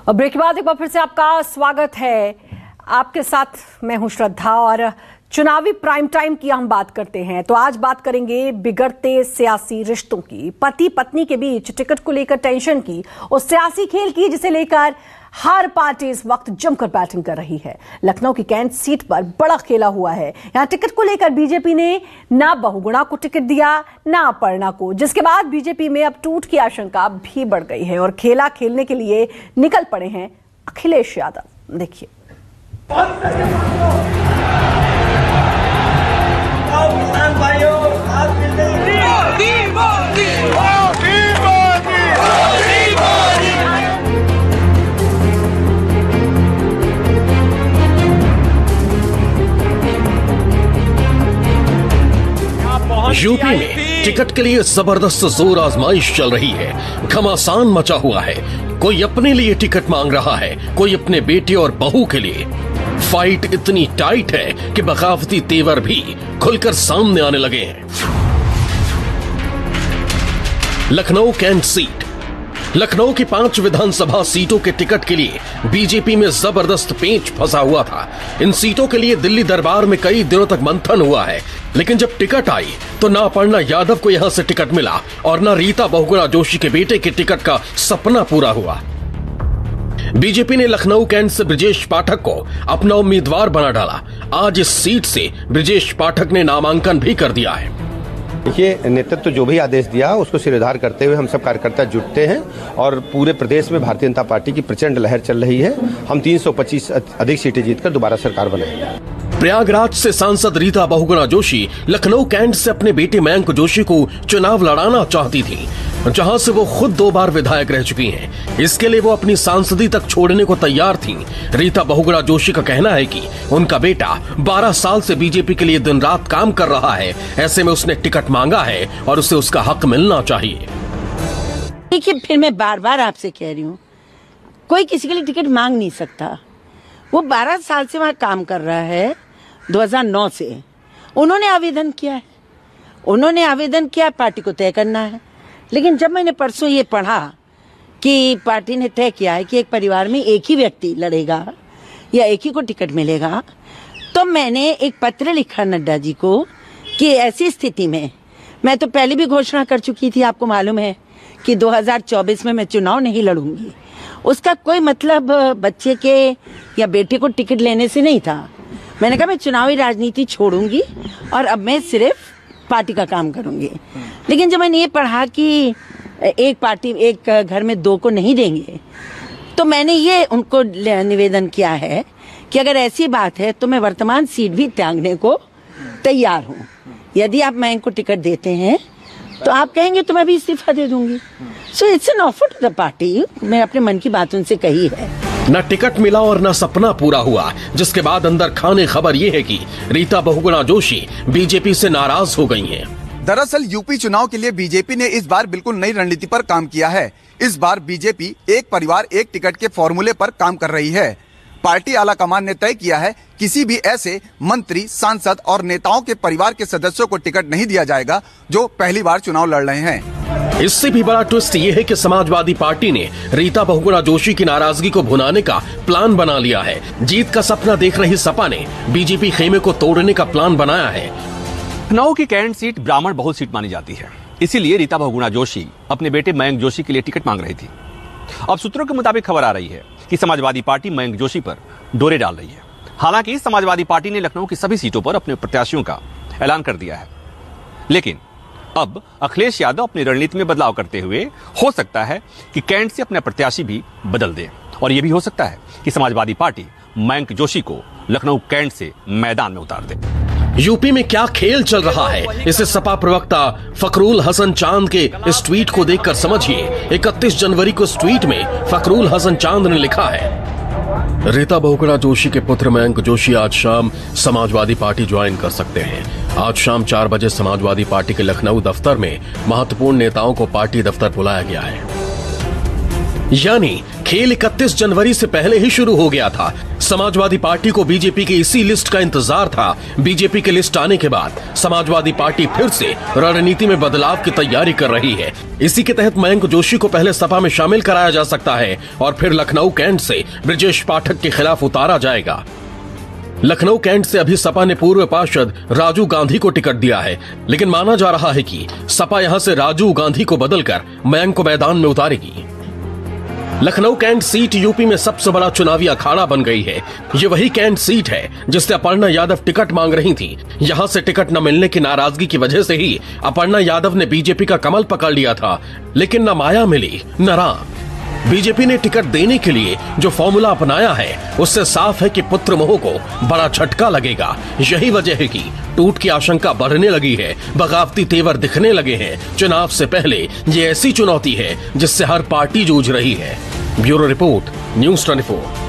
और ब्रेक के बाद एक बार फिर से आपका स्वागत है। आपके साथ मैं हूं श्रद्धा और चुनावी प्राइम टाइम की हम बात करते हैं। तो आज बात करेंगे बिगड़ते सियासी रिश्तों की, पति पत्नी के बीच टिकट को लेकर टेंशन की, उस सियासी खेल की जिसे लेकर हर पार्टी इस वक्त जमकर बैटिंग कर रही है। लखनऊ की कैंट सीट पर बड़ा खेला हुआ है। यहां टिकट को लेकर बीजेपी ने ना बहुगुणा को टिकट दिया ना अपर्णा को, जिसके बाद बीजेपी में अब टूट की आशंका भी बढ़ गई है और खेला खेलने के लिए निकल पड़े हैं अखिलेश यादव। देखिए, यूपी में टिकट के लिए जबरदस्त जोर आजमाइश चल रही है। घमासान मचा हुआ है। कोई अपने लिए टिकट मांग रहा है, कोई अपने बेटे और बहू के लिए। फाइट इतनी टाइट है कि बगावती तेवर भी खुलकर सामने आने लगे हैं। लखनऊ कैंट सीट, लखनऊ की 5 विधानसभा सीटों के टिकट के लिए बीजेपी में जबरदस्त पेंच फंसा हुआ था। इन सीटों के लिए दिल्ली दरबार में कई दिनों तक मंथन हुआ है, लेकिन जब टिकट आई तो ना अपर्णा यादव को यहां से टिकट मिला और ना रीता बहुगुणा जोशी के बेटे के टिकट का सपना पूरा हुआ। बीजेपी ने लखनऊ कैंट से ब्रिजेश पाठक को अपना उम्मीदवार बना डाला। आज इस सीट से ब्रिजेश पाठक ने नामांकन भी कर दिया है। देखिए, नेतृत्व जो भी आदेश दिया उसको सिरधार करते हुए हम सब कार्यकर्ता जुटते हैं और पूरे प्रदेश में भारतीय जनता पार्टी की प्रचंड लहर चल रही है। हम 325 अधिक सीटें जीतकर दोबारा सरकार बनाएंगे। प्रयागराज से सांसद रीता बहुगुणा जोशी लखनऊ कैंट से अपने बेटे मयंक जोशी को चुनाव लड़ाना चाहती थी, जहां से वो खुद 2 बार विधायक रह चुकी हैं। इसके लिए वो अपनी सांसदी तक छोड़ने को तैयार थीं। रीता बहुगुणा जोशी का कहना है कि उनका बेटा 12 साल से बीजेपी के लिए दिन रात काम कर रहा है। ऐसे में उसने टिकट मांगा है और उसे उसका हक मिलना चाहिए। देखिए, फिर मैं बार बार आपसे कह रही हूँ, कोई किसी के लिए टिकट मांग नहीं सकता। वो 12 साल से वहां काम कर रहा है, 2009 से। उन्होंने आवेदन किया है, उन्होंने आवेदन किया, पार्टी को तय करना है। लेकिन जब मैंने परसों ये पढ़ा कि पार्टी ने तय किया है कि एक परिवार में एक ही व्यक्ति लड़ेगा या एक ही को टिकट मिलेगा, तो मैंने एक पत्र लिखा नड्डा जी को कि ऐसी स्थिति में, मैं तो पहले भी घोषणा कर चुकी थी, आपको मालूम है कि 2024 में मैं चुनाव नहीं लड़ूंगी। उसका कोई मतलब बच्चे के या बेटे को टिकट लेने से नहीं था। मैंने कहा मैं चुनावी राजनीति छोड़ूंगी और अब मैं सिर्फ पार्टी का काम करूंगी। लेकिन जब मैंने ये पढ़ा कि एक पार्टी एक घर में 2 को नहीं देंगे, तो मैंने ये उनको निवेदन किया है कि अगर ऐसी बात है तो मैं वर्तमान सीट भी त्यागने को तैयार हूँ। यदि आप मयंक को टिकट देते हैं तो आप कहेंगे तो मैं भी इस्तीफा दे दूंगी। So it's an offer to the party. मैं अपने मन की बात उनसे कही है। न टिकट मिला और न सपना पूरा हुआ, जिसके बाद अंदर खाने खबर ये है कि रीता बहुगुणा जोशी बीजेपी से नाराज हो गई हैं। दरअसल यूपी चुनाव के लिए बीजेपी ने इस बार बिल्कुल नई रणनीति पर काम किया है। इस बार बीजेपी एक परिवार एक टिकट के फॉर्मूले पर काम कर रही है। पार्टी आलाकमान ने तय किया है किसी भी ऐसे मंत्री, सांसद और नेताओं के परिवार के सदस्यों को टिकट नहीं दिया जाएगा जो पहली बार चुनाव लड़ रहे हैं। इससे भी बड़ा ट्विस्ट ये है कि समाजवादी पार्टी ने रीता बहुगुणा जोशी की नाराजगी को भुनाने का प्लान बना लिया है। जीत का सपना देख रही सपा ने बीजेपी खेमे को तोड़ने का प्लान बनाया है। लखनऊ की कैंट सीट ब्राह्मण बहुल सीट मानी जाती है, इसीलिए रीता बहुगुणा जोशी अपने बेटे मयंक जोशी के लिए टिकट मांग रही थी। अब सूत्रों के मुताबिक खबर आ रही है कि समाजवादी पार्टी मयंक जोशी पर डोरे डाल रही है। हालांकि समाजवादी पार्टी ने लखनऊ की सभी सीटों पर अपने प्रत्याशियों का ऐलान कर दिया है, लेकिन अब अखिलेश यादव अपनी रणनीति में बदलाव करते हुए हो सकता है कि कैंट से अपने प्रत्याशी भी बदल दे, और यह भी हो सकता है कि समाजवादी पार्टी मयंक जोशी को लखनऊ कैंट से मैदान में उतार दे। यूपी में क्या खेल चल रहा है, इसे सपा प्रवक्ता फखरुल हसन चांद के इस ट्वीट को देखकर समझिए। 31 जनवरी को इस ट्वीट में फखरुल हसन चांद ने लिखा है, रीता बहुगुणा जोशी के पुत्र मयंक जोशी आज शाम समाजवादी पार्टी ज्वाइन कर सकते हैं। आज शाम 4 बजे समाजवादी पार्टी के लखनऊ दफ्तर में महत्वपूर्ण नेताओं को पार्टी दफ्तर बुलाया गया है। यानी खेल 31 जनवरी से पहले ही शुरू हो गया था। समाजवादी पार्टी को बीजेपी की इसी लिस्ट का इंतजार था। बीजेपी की लिस्ट आने के बाद समाजवादी पार्टी फिर से रणनीति में बदलाव की तैयारी कर रही है। इसी के तहत मयंक जोशी को पहले सपा में शामिल कराया जा सकता है और फिर लखनऊ कैंट से ब्रजेश पाठक के खिलाफ उतारा जाएगा। लखनऊ कैंट से अभी सपा ने पूर्व पार्षद राजू गांधी को टिकट दिया है, लेकिन माना जा रहा है कि सपा यहां से राजू गांधी को बदलकर मयंक को मैदान में उतारेगी। लखनऊ कैंट सीट यूपी में सबसे बड़ा चुनावी अखाड़ा बन गई है। ये वही कैंट सीट है जिससे अपर्णा यादव टिकट मांग रही थी। यहां से टिकट न मिलने की नाराजगी की वजह से ही अपर्णा यादव ने बीजेपी का कमल पकड़ लिया था, लेकिन न माया मिली न राम। बीजेपी ने टिकट देने के लिए जो फॉर्मूला अपनाया है उससे साफ है कि पुत्र मोह को बड़ा झटका लगेगा। यही वजह है कि टूट की आशंका बढ़ने लगी है, बगावती तेवर दिखने लगे हैं। चुनाव से पहले ये ऐसी चुनौती है जिससे हर पार्टी जूझ रही है। Bureau report, news 24।